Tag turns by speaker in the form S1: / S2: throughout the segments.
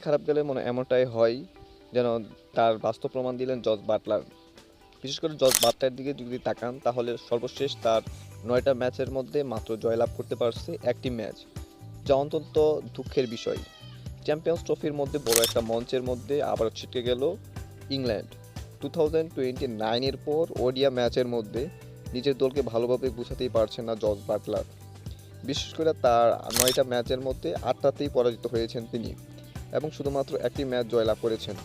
S1: খারাপ গেলে মনে এমনটাই হয় যেন তার বাস্তব প্রমাণ দিলেন জস বাটলার। বিশেষ করে জস বাটলার দিকে যদি তাকান তাহলে সর্বশেষ তার ৯টা ম্যাচের মধ্যে মাত্র জয়লাভ করতে পারছে একটি ম্যাচ, যা অত্যন্ত দুঃখের বিষয়। চ্যাম্পিয়ন্স ট্রফির মধ্যে বড় একটা মঞ্চের মধ্যে আবার ছিটকে গেল ইংল্যান্ড। 2029 এর পর ওডিয়া ম্যাচের মধ্যে নিজের দলকে ভালোভাবে গুছাতেই পারছেন না জস বাটলার। বিশেষ করে তার ৯টা ম্যাচের মধ্যে ৮টাতেই পরাজিত হয়েছেন তিনি এবং শুধুমাত্র একটি ম্যাচ জয়লাভ করেছেন।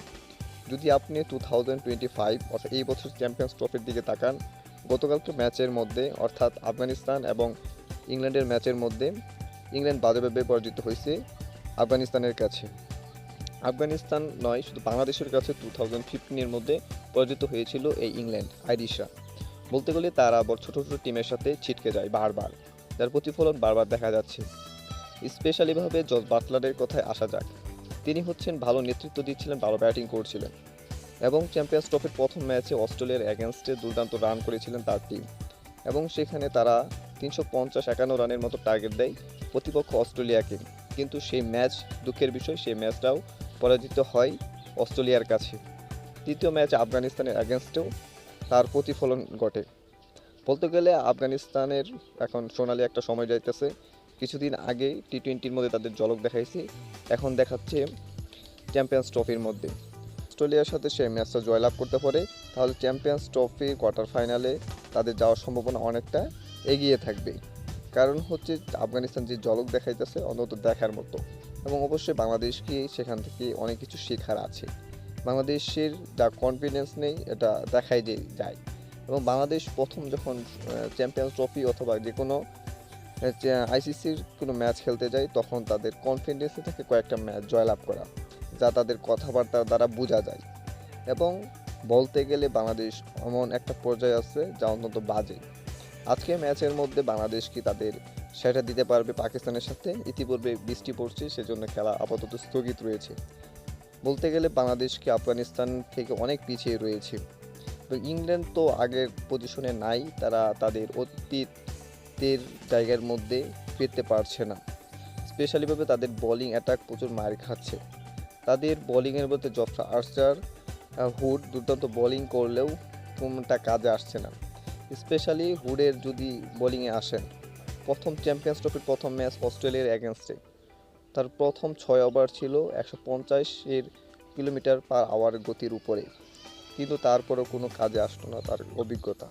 S1: যদি আপনি 2025 অর্থাৎ এই বছর চ্যাম্পিয়ন্স ট্রফির দিকে তাকান, গতকালকে ম্যাচের মধ্যে অর্থাৎ আফগানিস্তান এবং ইংল্যান্ডের ম্যাচের মধ্যে ইংল্যান্ড বাজেভাবে পরাজিত হয়েছে আফগানিস্তানের কাছে। আফগানিস্তান নয়, শুধু বাংলাদেশের কাছে 2015-এর মধ্যে পরাজিত হয়েছিল এই ইংল্যান্ড আইরিশরা। বলতে গেলে তারা আবার ছোট ছোট টিমের সাথে ছিটকে যায় বারবার, যার প্রতিফলন বারবার দেখা যাচ্ছে। স্পেশালিভাবে জস বাটলারের কথায় আসা যাক। তিনি হচ্ছেন ভালো নেতৃত্ব দিচ্ছিলেন, ভালো ব্যাটিং করছিলেন এবং চ্যাম্পিয়ন্স ট্রফির প্রথম ম্যাচে অস্ট্রেলিয়ার এগেনস্টে দুর্দান্ত রান করেছিলেন তার টিম এবং সেখানে তারা 350-51 রানের মতো টার্গেট দেয় প্রতিপক্ষ অস্ট্রেলিয়াকে। কিন্তু সেই ম্যাচ, দুঃখের বিষয়, সেই ম্যাচটাও পরাজিত হয় অস্ট্রেলিয়ার কাছে। তৃতীয় ম্যাচ আফগানিস্তানের এগেনস্টেও তার প্রতিফলন ঘটে। বলতে গেলে আফগানিস্তানের এখন সোনালি একটা সময় যাইতেছে। কিছুদিন আগে টি-20-র মধ্যে তাদের ঝলক দেখাইছে, এখন দেখাচ্ছে চ্যাম্পিয়ন্স ট্রফির মধ্যে। অস্ট্রেলিয়ার সাথে সেই ম্যাচটা জয়লাভ করতে পারে তাহলে চ্যাম্পিয়ন্স ট্রফি কোয়ার্টার ফাইনালে তাদের যাওয়ার সম্ভাবনা অনেকটা এগিয়ে থাকবে। কারণ হচ্ছে আফগানিস্তান যে ঝলক দেখাইতেছে অন্তত দেখার মতো, এবং অবশ্যই বাংলাদেশকে সেখান থেকে অনেক কিছু শেখার আছে। বাংলাদেশের যা কনফিডেন্স নেই এটা দেখাই যায়। এবং বাংলাদেশ প্রথম যখন চ্যাম্পিয়ন্স ট্রফি অথবা যে কোনো আইসিসির কোনো ম্যাচ খেলতে যায় তখন তাদের কনফিডেন্সে থাকে কয়েকটা ম্যাচ জয়লাভ করা, যা তাদের কথাবার্তার দ্বারা বোঝা যায়। এবং বলতে গেলে বাংলাদেশ এমন একটা পর্যায়ে আছে যা অত্যন্ত বাজে। আজকে ম্যাচের মধ্যে বাংলাদেশ কি তাদের সেটা দিতে পারবে পাকিস্তানের সাথে? ইতিপূর্বে বৃষ্টি পড়ছে, সেজন্য খেলা আপাতত স্থগিত রয়েছে। বলতে গেলে বাংলাদেশ কি আফগানিস্তান থেকে অনেক পিছিয়ে রয়েছে। তো ইংল্যান্ড তো আগের পজিশনে নাই, তারা তাদের অতীতের জায়গার মধ্যে ফিরতে পারছে না। স্পেশালিভাবে তাদের বোলিং অ্যাটাক প্রচুর মার খাচ্ছে। তাদের বোলিংয়ের মধ্যে জফরা আর্চার, হুড দুর্দান্ত বোলিং করলেও কোনটা কাজে আসছে না। স্পেশালি হুডের যদি বোলিংয়ে আসেন, প্রথম চ্যাম্পিয়ন্স ট্রফির প্রথম ম্যাচ অস্ট্রেলিয়ার এগেনস্টে তার প্রথম 6 ওভার ছিল 150 কিলোমিটার পার আওয়ার গতির উপরে, কিন্তু তারপরেও কোনো কাজে আসতো না তার অভিজ্ঞতা।